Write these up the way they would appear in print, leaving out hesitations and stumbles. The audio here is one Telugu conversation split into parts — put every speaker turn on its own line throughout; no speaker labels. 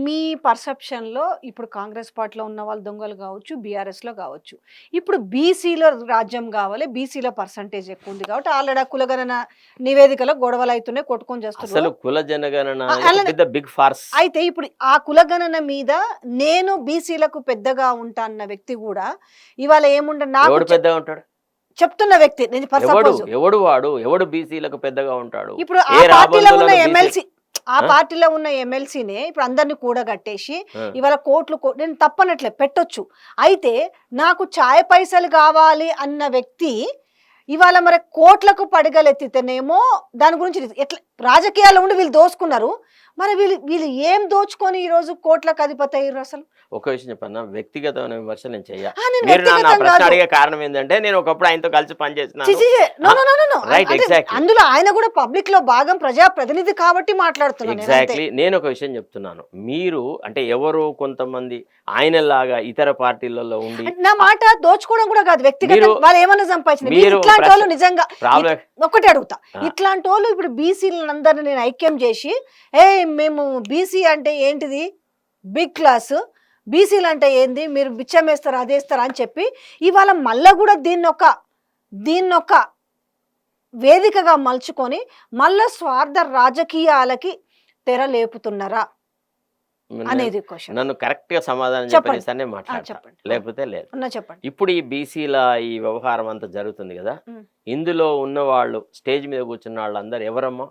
మీ పర్సెప్షన్‌లో ఇప్పుడు కాంగ్రెస్ పార్టీలో ఉన్న వాళ్ళు దొంగలు గావచ్చు, బీఆర్ఎస్‌లో గావచ్చు. ఇప్పుడు బీసీలో రాజ్యం గావాలి, బీసీలో పర్సెంటేజ్ ఎక్కువుంది కాబట్టి ఆల్రెడీ ఆ కులగణన నివేదికలో గొడవలైతున్నాయి, కొట్టుకొని చేస్తుర్రు.
అసలు కుల జనగణన
ఆ!
అనేది ఒక
అలానే
పెద్ద బిగ్ ఫార్స్.
అయితే ఇప్పుడు ఆ కులగణన మీద నేను బీసీలకు పెద్దగా ఉంటా అన్న వ్యక్తి గూడా ఇవాళ ఏముండ నాకు
ఎవడు పెద్దగా ఉంటాడు?
చెప్తున్న వ్యక్తి నేను
ఎవడు
సపోజ్
ఎవడు వాడు ఎవడు బీసీలకు పెద్దగా ఉంటాడు?
ఇప్పుడు
ఏ
ఆ పార్టీలో ఉన్న
రాబందులను బీసీ
ఎమ్మెల్సీ ఆ
ఆ?
పార్టీలో ఉన్న ఎమ్మెల్సీనే ఇప్పుడు అందరిని కూడగట్టేసి
ఆ.
ఇవాళ నేను తప్పనట్లే పెట్టొచ్చు. అయితే నాకు ఛాయ్ పైసలు కావాలి అన్న వ్యక్తి ఇవాళ మరి కోట్లకు పడగలెత్తితేనేమో దాని గురించి ఎట్లా రాజకీయాల్లో ఉండి వీళ్ళు దోచుకున్నారు. మరి వీళ్ళు వీళ్ళు ఏం దోచుకొని ఈరోజు కోట్లకు అధిపతి అయ్యారు అసలు?
ఒక విషయం చెప్పన్నా, వ్యక్తిగతమైన విమర్శ నేను చెయ్య.
నేను
మీరు నా
వ్యక్తిగతం
ప్రశ్న
కాదు.
అడిగే కారణం ఏంటంటే నేను ఒకప్పుడు ఆయనతో కలిసి పనిచేస్తున్నాను.
చి, చి, చి. No, no, no, no, no.
Right,
అంటే
ఎగ్జాక్ట్లీ
అందులో ఆయన కూడా పబ్లిక్ లో భాగం ప్రజా ప్రతినిధి కాబట్టి మాట్లాడుతున్నాను నేను అంతే.
ఎగ్జాక్ట్లీ. నేను ఒక విషయం చెప్తున్నాను. మీరు అంటే ఎవరో కొంతమంది ఆయనలాగా ఇతర పార్టీలలో ఉండి
నా మాట దోచుకోవడం కూడా కాదు, వ్యక్తిగత
మీరు-
వాళ్ళు ఏమన్నా సంపాదించిన
మీరు
ఇట్లాంటి వాళ్ళు నిజంగా
ప్రాబ్లం
ఒకటే అడుగుతా,
ఆ.
ఇట్లాంటి వాళ్ళు ఇప్పుడు బీసీలందరిని నేను ఐక్యం చేసి మేము బీసీ అంటే ఏంటిది బిగ్ క్లాస్, బీసీలు అంటే ఏంది మీరు బిచ్చం వేస్తారా అదేస్తారా అని చెప్పి ఇవాళ మళ్ళా కూడా దీన్నొక వేదికగా మలుచుకొని మళ్ళా స్వార్థ రాజకీయాలకి తెర లేపుతున్నారా అనేది క్వశ్చన్.
నన్ను కరెక్ట్ గా సమాధానం
చెప్పండి.
చెప్పేసానే మాట్లాడతాను,
చెప్పండి.
లేకపోతే లేదు.
చెప్పండి.
ఇప్పుడు ఈ బీసీల ఈ వ్యవహారం అంతా జరుగుతుంది కదా,
ఉమ్.
ఇందులో ఉన్న వాళ్ళు స్టేజ్ మీద కూర్చున్న వాళ్ళందరూ ఎవరమ్మా?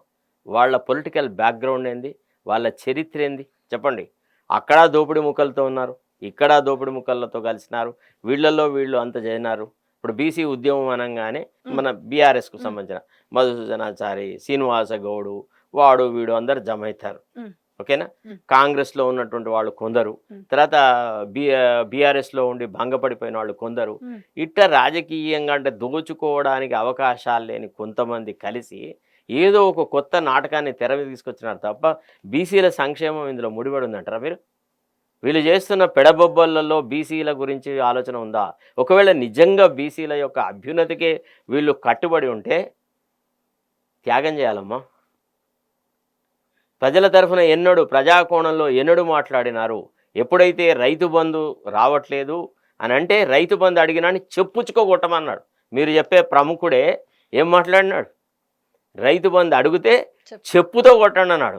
వాళ్ళ పొలిటికల్ బ్యాక్గ్రౌండ్ ఏంది, వాళ్ళ చరిత్ర ఏంది చెప్పండి. అక్కడ దోపిడి ముక్కలతో ఉన్నారు, ఇక్కడ దోపిడి ముక్కలతో కలిసినారు, వీళ్ళల్లో వీళ్ళు అంత చేరినారు. ఇప్పుడు బీసీ ఉద్యమం అనగానే మన బీఆర్ఎస్కు సంబంధించిన మధుసూదనాచారి, శ్రీనివాస గౌడు, వాడు వీడు అందరు జమ అవుతారు. ఓకేనా? కాంగ్రెస్లో ఉన్నటువంటి వాళ్ళు కొందరు, తర్వాత బీఆర్ఎస్లో ఉండి భంగపడిపోయిన వాళ్ళు కొందరు, ఇట్లా రాజకీయంగా అంటే దోచుకోవడానికి అవకాశాలు లేని కొంతమంది కలిసి ఏదో ఒక కొత్త నాటకాన్ని తెర మీద తీసుకొచ్చినారు తప్ప బీసీల సంక్షేమం ఇందులో ముడిపడి ఉందంటారా మీరు? వీళ్ళు చేస్తున్న పెడబొబ్బలలో బీసీల గురించి ఆలోచన ఉందా? ఒకవేళ నిజంగా బీసీల యొక్క అభ్యున్నతికే వీళ్ళు కట్టుబడి ఉంటే త్యాగం చేయాలమ్మా. ప్రజల తరఫున ఎన్నడూ ప్రజాకోణంలో ఎన్నడూ మాట్లాడినారు. ఎప్పుడైతే రైతు బంధు రావట్లేదు అని అంటే రైతు బంధు అడిగినా చెప్పుచ్చుకోగొట్టమన్నాడు. మీరు చెప్పే ప్రముఖుడే ఏం మాట్లాడినాడు? రైతు బంధు అడిగితే చెప్పుతో కొట్టండి అన్నాడు.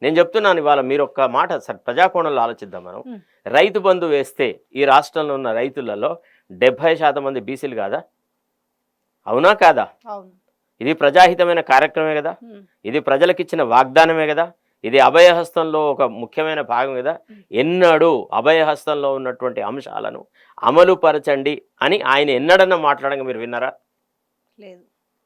నేను చెప్తున్నాను ఇవాళ మీరు ఒక్క మాట ప్రజాకోణంలో ఆలోచిద్దాం. మనం రైతు బంధు వేస్తే ఈ రాష్ట్రంలో ఉన్న రైతులలో 70% మంది బీసీలు కాదా? అవునా కాదా? ఇది ప్రజాహితమైన కార్యక్రమే కదా, ఇది ప్రజలకు ఇచ్చిన వాగ్దానమే కదా, ఇది అభయహస్తంలో ఒక ముఖ్యమైన భాగం కదా. ఎన్నడూ అభయహస్తంలో ఉన్నటువంటి అంశాలను అమలు పరచండి అని ఆయన ఎన్నడన్నా మాట్లాడంగా మీరు విన్నారా?
లేదు.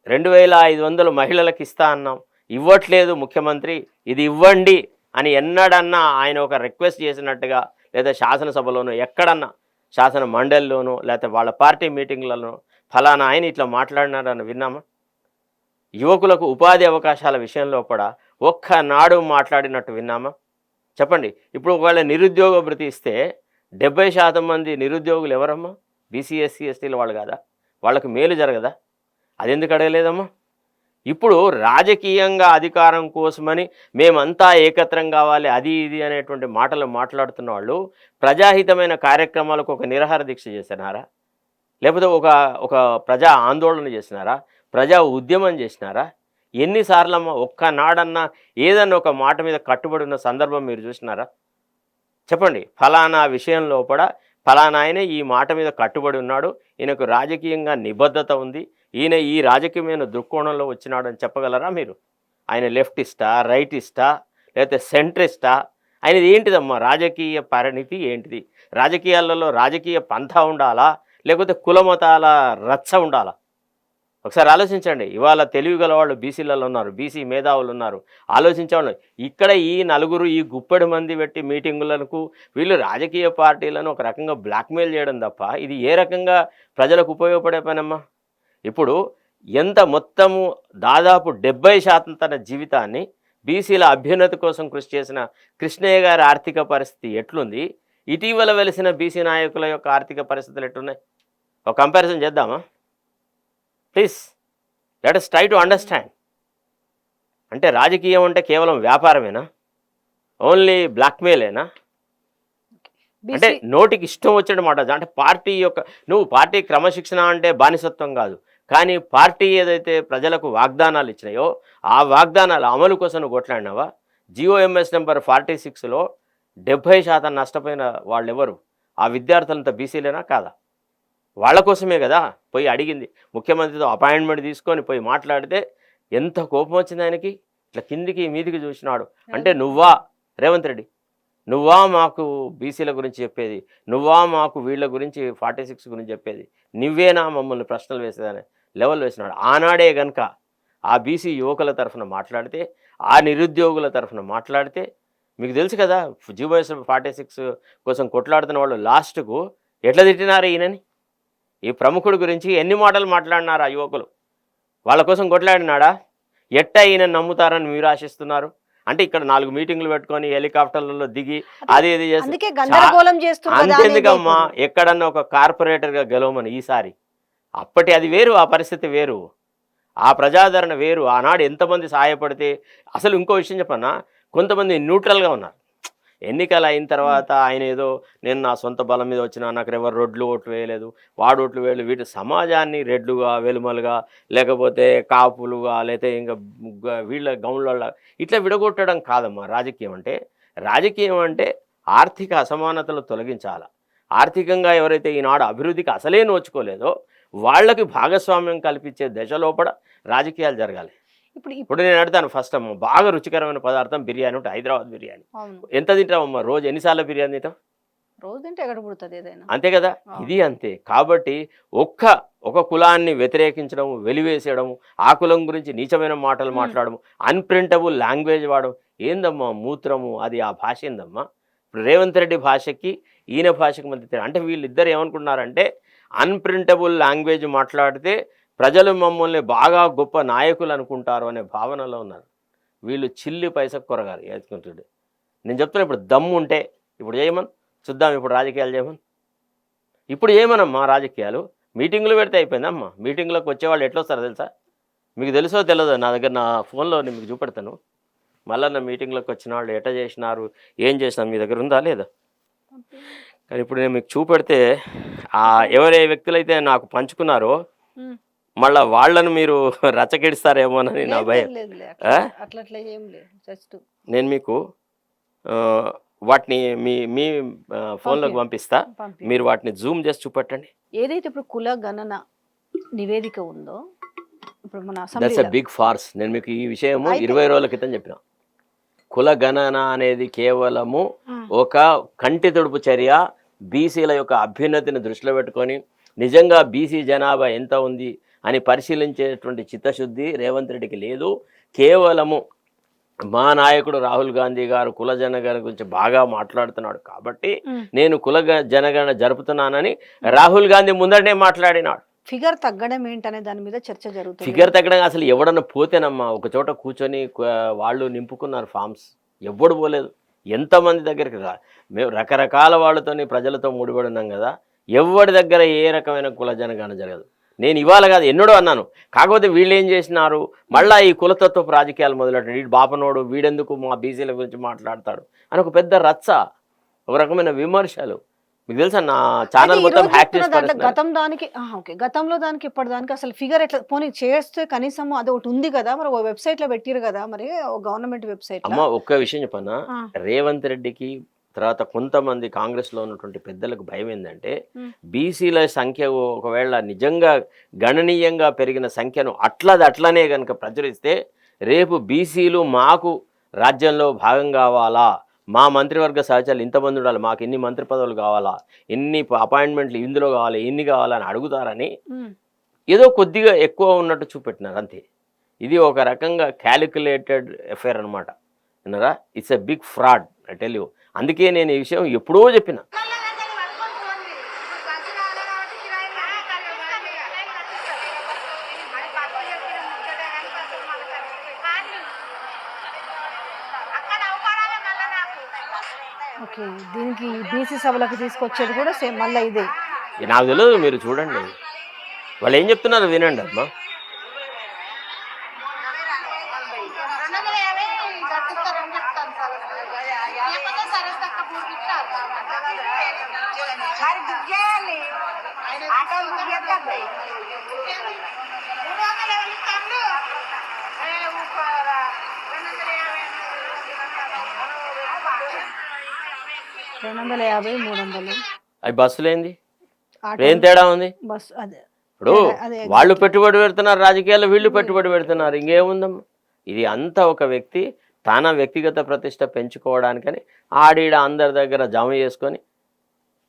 2500 మహిళలకు ఇస్తా అన్నాం, ఇవ్వట్లేదు ముఖ్యమంత్రి, ఇది ఇవ్వండి అని ఎన్నడన్నా ఆయన ఒక రిక్వెస్ట్ చేసినట్టుగా లేదా శాసనసభలోనో ఎక్కడన్నా శాసన మండలిలోనో లేకపోతే వాళ్ళ పార్టీ మీటింగ్లలో ఫలానా ఆయన ఇట్లా మాట్లాడినారని విన్నామా? యువకులకు ఉపాధి అవకాశాల విషయంలో కూడా ఒక్కనాడు మాట్లాడినట్టు విన్నామా? చెప్పండి. ఇప్పుడు ఒకవేళ నిరుద్యోగ భృతి ఇస్తే 70% మంది నిరుద్యోగులు ఎవరమ్మా? బీసీ ఎస్సీ ఎస్టీల వాళ్ళు కాదా? వాళ్ళకు మేలు జరగదా? అది ఎందుకు అడగలేదమ్మా? ఇప్పుడు రాజకీయంగా అధికారం కోసమని మేమంతా ఏకత్రం కావాలి అది ఇది అనేటువంటి మాటలు మాట్లాడుతున్న వాళ్ళు ప్రజాహితమైన కార్యక్రమాలకు ఒక నిరాహార దీక్ష చేసినారా? లేకపోతే ఒక ప్రజా ఆందోళన చేసినారా? ప్రజా ఉద్యమం చేసినారా? ఎన్నిసార్లమ్మా ఒక్కనాడన్నా ఏదన్నా ఒక మాట మీద కట్టుబడి ఉన్న సందర్భం మీరు చూసినారా? చెప్పండి. ఫలానా విషయంలో కూడా ఫలానా ఆయన ఈ మాట మీద కట్టుబడి ఉన్నాడు, ఈయనకు రాజకీయంగా నిబద్ధత ఉంది, ఈయన ఈ రాజకీయమైన దృక్కోణంలో వచ్చినాడు అని చెప్పగలరా మీరు? ఆయన లెఫ్టిస్టా, రైటిస్టా, లేకపోతే సెంట్రిస్టా? ఆయనది ఏంటిదమ్మా రాజకీయ పరిణితి ఏంటిది? రాజకీయాలలో రాజకీయ పంథా ఉండాలా లేకపోతే కులమతాల రచ్చ ఉండాలా? ఒకసారి ఆలోచించండి. ఇవాళ తెలివి గల వాళ్ళు బీసీలలో ఉన్నారు, బీసీ మేధావులు ఉన్నారు, ఆలోచించేవాళ్ళు. ఇక్కడ ఈ నలుగురు ఈ గుప్పెడు మంది పెట్టి మీటింగులకు వీళ్ళు రాజకీయ పార్టీలను ఒక రకంగా బ్లాక్మెయిల్ చేయడం తప్ప ఇది ఏ రకంగా ప్రజలకు ఉపయోగపడే పనమ్మా? ఇప్పుడు ఎంత మొత్తము దాదాపు 70% తన జీవితాన్ని బీసీల అభ్యున్నతి కోసం కృషి చేసిన కృష్ణయ్య గారి ఆర్థిక పరిస్థితి ఎట్లుంది, ఇటీవల వెలిసిన బీసీ నాయకుల యొక్క ఆర్థిక పరిస్థితులు ఎట్లున్నాయి? ఒక కంపారిజన్ చేద్దామా please? Let us try to understand. అంటే రాజకీయం అంటే కేవలం వ్యాపారమేనా? ఓన్లీ బ్లాక్మెయిలేనా? అంటే
బీసీ
నోటికి ఇష్టం వచ్చిన మాట అంటే పార్టీ యొక్క నువ్వు పార్టీ క్రమశిక్షణ అంటే బానిసత్వం కాదు, కానీ పార్టీ ఏదైతే ప్రజలకు వాగ్దానాలు ఇచ్చినాయో ఆ వాగ్దానాల అమలు కోసం నువ్వు కొట్లాడినావా? జిఓఎంఎస్ నెంబర్ 46లో 70% నష్టపోయిన వాళ్ళు ఎవరు? ఆ విద్యార్థులంతా బీసీలేనా కాదా? వాళ్ళ కోసమే కదా పోయి అడిగింది. ముఖ్యమంత్రితో అపాయింట్మెంట్ తీసుకొని పోయి మాట్లాడితే ఎంత కోపం వచ్చింది ఆయనకి. ఇట్లా కిందికి మీదికి చూసినాడు. అంటే నువ్వా రేవంత్ రెడ్డి, నువ్వా మాకు బీసీల గురించి చెప్పేది, నువ్వా మాకు వీళ్ళ గురించి 46 గురించి చెప్పేది, నువ్వేనా మమ్మల్ని ప్రశ్నలు వేసేదని లెవెల్ వేసినాడు. ఆనాడే కనుక ఆ బీసీ యువకుల తరఫున మాట్లాడితే, ఆ నిరుద్యోగుల తరఫున మాట్లాడితే, మీకు తెలుసు కదా జిఓఎస్ 46 కోసం కొట్లాడుతున్న వాళ్ళు లాస్ట్కు ఎట్లా తిట్టినారు ఈయనని. ఈ ప్రముఖుడి గురించి ఎన్ని మాటలు మాట్లాడినారు ఆ యువకులు. వాళ్ళ కోసం కొట్లాడినాడా? ఎట్టా ఈయన నమ్ముతారని మీరు ఆశిస్తున్నారు? అంటే ఇక్కడ 4 మీటింగ్లు పెట్టుకొని హెలికాప్టర్లలో దిగి అది ఇది చేసి
అందుకే గందరగోళం చేస్తున్నారు కదా అనేది
అంతెందుకమ్మా,
ఇప్పుడు.
ఎక్కడన్నా ఒక కార్పొరేటర్గా గెలవమని ఈసారి. అప్పటి అది వేరు, ఆ పరిస్థితి వేరు, ఆ ప్రజాదరణ వేరు. ఆనాడు ఎంతమంది సహాయపడితే. అసలు ఇంకో విషయం చెప్పన్నా, కొంతమంది న్యూట్రల్గా ఉన్నారు. ఎన్నికలు అయిన తర్వాత ఆయన ఏదో నేను నా సొంత బలం మీద వచ్చినా, నాకు ఎవరు రోడ్లు ఓట్లు వేయలేదు, వాడు ఓట్లు వేయలేదు, వీటి సమాజాన్ని రెడ్లుగా వెలుమలుగా లేకపోతే కాపులుగా లేకపోతే ఇంకా వీళ్ళ గౌన్ల ఇట్లా విడగొట్టడం కాదమ్మా రాజకీయం అంటే. రాజకీయం అంటే ఆర్థిక అసమానతలు తొలగించాలి. ఆర్థికంగా ఎవరైతే ఈనాడు అభివృద్ధికి అసలే నోచుకోలేదో వాళ్ళకి భాగస్వామ్యం కల్పించే దశలోపల రాజకీయాలు జరగాలి. ఇప్పుడు నేను అడుగుతాను ఫస్ట్ అమ్మ, బాగా రుచికరమైన పదార్థం బిర్యానీ ఉంటుంది, హైదరాబాద్ బిర్యానీ. ఎంత తింటావమ్మా రోజు? ఎన్నిసార్ల బిర్యానీ తింటావు?
రోజు తింటే ఎక్కడ పుడుతుంది ఏదైనా,
అంతే కదా. ఇది అంతే. కాబట్టి ఒక కులాన్ని వ్యతిరేకించడం, వెలివేసేయడం, ఆ కులం గురించి నీచమైన మాటలు మాట్లాడడం, అన్ప్రింటబుల్ లాంగ్వేజ్ వాడడం ఏందమ్మా? మూత్రము అది ఆ భాష ఏందమ్మా? ఇప్పుడు రేవంత్ రెడ్డి భాషకి ఈయన భాషకి మధ్య తేడా. అంటే వీళ్ళిద్దరు ఏమనుకుంటున్నారంటే అన్ప్రింటబుల్ లాంగ్వేజ్ మాట్లాడితే ప్రజలు మమ్మల్ని బాగా గొప్ప నాయకులు అనుకుంటారు అనే భావనలో ఉన్నారు. వీళ్ళు చిల్లి పైసకు కొరగాలి ఎత్తుకుంటుండే. నేను చెప్తున్నా, ఇప్పుడు దమ్ము ఉంటే ఇప్పుడు చేయమని చూద్దాం. ఇప్పుడు రాజకీయాలు చేయమని, ఇప్పుడు చేయమనమ్మా రాజకీయాలు. మీటింగులు పెడితే అయిపోయిందమ్మా. మీటింగ్లోకి వచ్చేవాళ్ళు ఎట్లా వస్తారో తెలుసా? మీకు తెలుసో తెలియదు, నా దగ్గర నా ఫోన్లో నేను మీకు చూపెడతాను. మళ్ళీ నా మీటింగ్లోకి వచ్చిన వాళ్ళు ఎట్లా చేసినారు, ఏం చేసినారు మీ దగ్గర ఉందా లేదా? కానీ ఇప్పుడు నేను మీకు చూపెడితే ఎవరే వ్యక్తులైతే నాకు పంచుకున్నారో మళ్ళీ వాళ్ళను మీరు రచ్చకెడిస్తారేమోనని నా భయం. నేను మీకు వాటిని మీ ఫోన్లోకి పంపిస్తా, మీరు వాటిని జూమ్ చేసి చూపెట్టండి.
ఏదైతే ఇప్పుడు కుల గణన నివేదిక ఉందో, ఇప్పుడు మన
దట్స్ ఎ బిగ్ ఫార్స్. నేను మీకు ఈ విషయము 20 రోజుల క్రితం చెప్పిన. కుల గణన అనేది కేవలము ఒక కంటి తుడుపు చర్య. బీసీల యొక్క అభ్యున్నతిని దృష్టిలో పెట్టుకొని నిజంగా బీసీ జనాభా ఎంత ఉంది అని పరిశీలించేటువంటి చిత్తశుద్ధి రేవంత్ రెడ్డికి లేదు. కేవలము మా నాయకుడు రాహుల్ గాంధీ గారు కుల జనగణన గురించి బాగా మాట్లాడుతున్నాడు కాబట్టి నేను కుల జనగణన జరుపుతున్నానని రాహుల్ గాంధీ ముందరనే మాట్లాడినాడు.
ఫిగర్ తగ్గడం ఏంటనే దాని మీద చర్చ జరుగుతుంది.
ఫిగర్ తగ్గడం అసలు ఎవడన్నా పోతేనమ్మా, ఒక చోట కూర్చొని వాళ్ళు నింపుకున్నారు ఫామ్స్, ఎవ్వడు పోలేదు. ఎంతమంది దగ్గరికి మేము రకరకాల వాళ్ళతోని ప్రజలతో ముడిపడి ఉన్నాం కదా, ఎవరి దగ్గర ఏ రకమైన కుల జనగణన జరగదు. నేను ఇవాళ కాదు ఎన్నడూ అన్నాను. కాకపోతే వీళ్ళు ఏం చేసినారు, మళ్ళీ ఈ కులతత్వపు రాజకీయాలు మొదలెట్టాడు. వీడు బాపనోడు, వీడెందుకు మా బీసీల గురించి మాట్లాడతాడు అని ఒక పెద్ద రచ్చ, ఒక రకమైన విమర్శలు. మీకు తెలుసా నా ఛానల్ మొత్తం హ్యాక్ చేసి
గతంలో దానికి ఇప్పటిదానికి అసలు ఫిగర్ ఎట్లా పోనీ చేస్తే కనీసం అది ఒకటి ఉంది కదా, మరి వెబ్సైట్ లో పెట్టిరు కదా, మరి గవర్నమెంట్ వెబ్సైట్.
అమ్మ ఒక్క విషయం చెప్పన్నా, రేవంత్ రెడ్డికి తర్వాత కొంతమంది కాంగ్రెస్లో ఉన్నటువంటి పెద్దలకు భయం ఏంటంటే బీసీల సంఖ్య ఒకవేళ నిజంగా గణనీయంగా పెరిగిన సంఖ్యను అట్లనే కనుక ప్రచురిస్తే రేపు బీసీలు మాకు రాజ్యంలో భాగం కావాలా, మా మంత్రివర్గ సహచరులు ఇంతమంది ఉండాలి, మాకు ఇన్ని మంత్రి పదవులు కావాలా, ఇన్ని అపాయింట్మెంట్లు ఇందులో కావాలి, ఇన్ని కావాలని అడుగుతారని ఏదో కొద్దిగా ఎక్కువ ఉన్నట్టు చూపెట్టినారు అంతే. ఇది ఒక రకంగా క్యాలిక్యులేటెడ్ అఫేర్ అనమాట. విన్నారా? It's a big fraud, I tell you. అందుకే నేను ఈ విషయం ఎప్పుడో చెప్పిన.
ఓకే, దీనికి బీసీ సభలకు తీసుకొచ్చేది కూడా సేమ్ మళ్ళీ ఇదే.
నాకు తెలియదు, మీరు చూడండి వాళ్ళు ఏం చెప్తున్నారు వినండి అమ్మా.
250 300
అవి బస్సులేంది
ఆటో
ఏం తేడా ఉంది
బస్ అదే
ఇప్పుడు
అదే
వాళ్ళు పెట్టుబడి పెడుతున్నారు రాజకీయాల్లో, వీళ్ళు పెట్టుబడి పెడుతున్నారు, ఇంకేముందమ్మా. ఇది అంతా ఒక వ్యక్తి తన వ్యక్తిగత ప్రతిష్ట పెంచుకోవడానికని ఆడీడ అందరి దగ్గర జమ చేసుకొని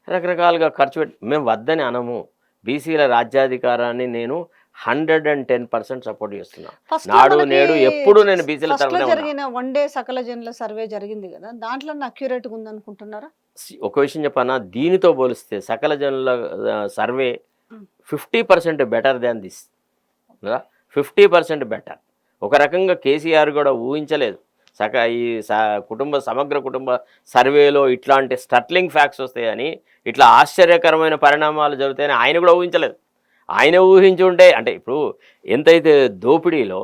రకరకాలుగా ఖర్చు పెట్టి, మేము వద్దని అనము. బీసీల రాజ్యాధికారాన్ని నేను 110% సపోర్ట్ చేస్తున్నాను. నాడు నేడు ఎప్పుడు నేను బీసీల తరఫునే ఉన్నా.
జరిగిన వన్ డే సకల జనుల సర్వే జరిగింది కదా, దాంట్లో అక్యురేట్ గా ఉంది అనుకుంటున్నారా?
ఒక విషయం చెప్పనా, దీనితో పోలిస్తే సకల జనుల survey 50% better than this. 50% better. ఒక రకంగా కేసీఆర్ కూడా ఊహించలేదు ఈ సమగ్ర కుటుంబ సర్వేలో ఇట్లాంటి స్టట్లింగ్ ఫ్యాక్ట్స్ వస్తాయని, ఇట్లా ఆశ్చర్యకరమైన పరిణామాలు జరుగుతాయని ఆయన కూడా ఊహించలేదు. ఆయన ఊహించి ఉంటే, అంటే ఇప్పుడు ఎంతైతే దోపిడీలో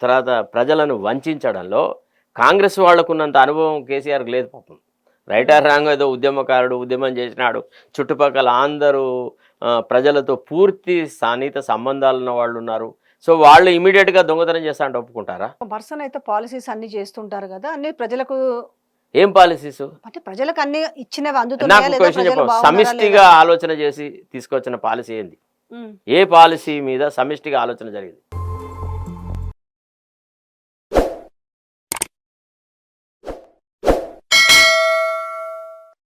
తర్వాత ప్రజలను వంచడంలో కాంగ్రెస్ వాళ్లకున్నంత అనుభవం కేసీఆర్కి లేదు పాపం. రైట్ ఆర్ రాంగ్, ఏదో ఉద్యమకారుడు, ఉద్యమం చేసినాడు, చుట్టుపక్కల అందరూ ప్రజలతో పూర్తి సాన్నిహిత సంబంధాలు ఉన్న వాళ్ళు ఉన్నారు. సో వాళ్ళు ఇమీడియట్గా దొంగతనం చేస్తా అంటే ఒప్పుకుంటారా?
పర్సన్ అయితే పాలసీస్ అన్ని చేస్తుంటారు కదా, అన్ని ప్రజలకు
ఏం పాలసీస్
అంటే ప్రజలకు అన్ని ఇచ్చినవి
నాకు
అందుతున్నాయా లేదా,
క్వశ్చన్
ప్రజలు
చెప్పు,
బాగున్నారా
సమిష్టిగా
లేదా?
ఆలోచన చేసి తీసుకొచ్చిన పాలసీ ఏంది?
ఉమ్.
ఏ పాలసీ మీద సమిష్టిగా ఆలోచన జరిగింది?